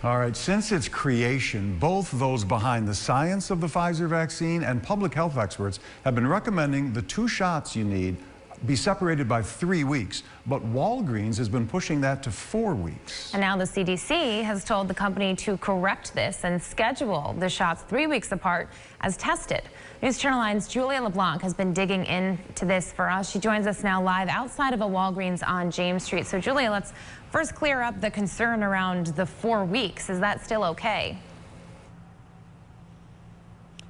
All right, since its creation, both those behind the science of the Pfizer vaccine and public health experts have been recommending the 2 shots you need be separated by 3 weeks. But Walgreens has been pushing that to 4 weeks. And now the CDC has told the company to correct this and schedule the shots 3 weeks apart as tested. News Channel 9's Julia LeBlanc has been digging into this for us. She joins us now live outside of a Walgreens on James Street. So Julia, let's first clear up the concern around the 4 weeks. Is that still okay?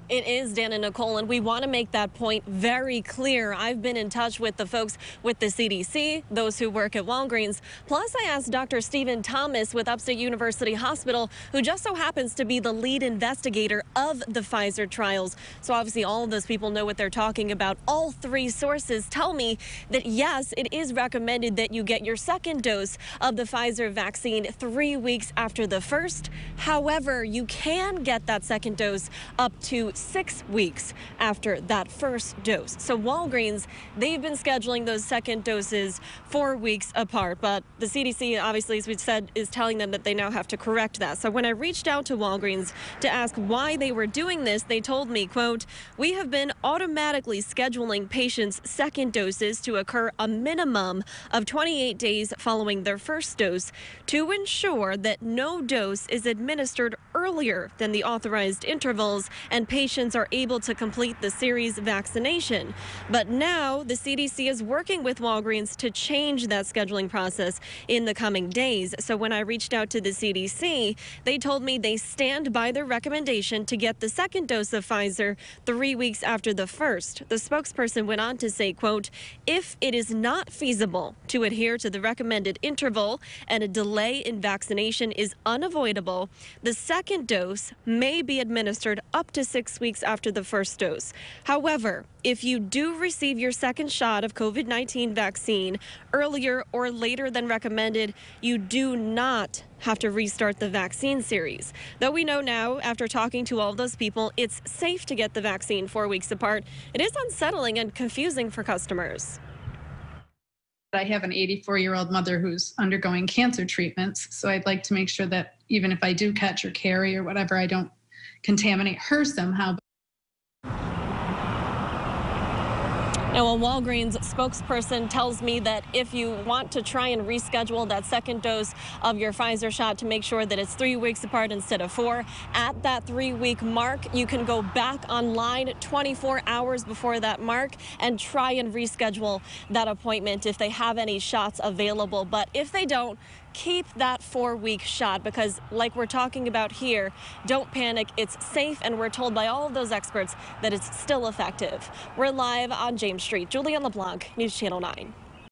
It is, Dan and Nicole, and we want to make that point very clear. I've been in touch with the folks with the CDC, those who work at Walgreens. Plus, I asked Dr. Stephen Thomas with Upstate University Hospital, who just so happens to be the lead investigator of the Pfizer trials. So obviously all of those people know what they're talking about. All 3 sources tell me that, yes, it is recommended that you get your second dose of the Pfizer vaccine 3 weeks after the first. However, you can get that second dose up to 6 weeks after that first dose. So Walgreens, they've been scheduling those second doses 4 weeks apart, but the CDC, obviously, as we said, is telling them that they now have to correct that. So when I reached out to Walgreens to ask why they were doing this, they told me, quote, "We have been automatically scheduling patients' second doses to occur a minimum of 28 days following their first dose to ensure that no dose is administered earlier than the authorized intervals and patients are able to complete the series vaccination." But now the CDC is working with Walgreens to change that scheduling process in the coming days. So when I reached out to the CDC, they told me they stand by their recommendation to get the second dose of Pfizer 3 weeks after the first. The spokesperson went on to say, quote, "If it is not feasible to adhere to the recommended interval and a delay in vaccination is unavoidable, the second dose may be administered up to 6 weeks after the first dose. However, if you do receive your second shot of COVID-19 vaccine earlier or later than recommended, you do not have to restart the vaccine series." Though we know now, after talking to all those people, it's safe to get the vaccine 4 weeks apart, it is unsettling and confusing for customers. I have an 84-year-old mother who's undergoing cancer treatments, so I'd like to make sure that even if I do catch or carry or whatever, I don't contaminate her somehow. Now, a Walgreens spokesperson tells me that if you want to try and reschedule that second dose of your Pfizer shot to make sure that it's 3 weeks apart instead of 4, at that 3-week mark, you can go back online 24 hours before that mark and try and reschedule that appointment if they have any shots available. But if they don't, keep that 4-week shot, because like we're talking about here, don't panic. It's safe, and we're told by all of those experts that it's still effective. We're live on James Street. Julia LeBlanc, News Channel 9.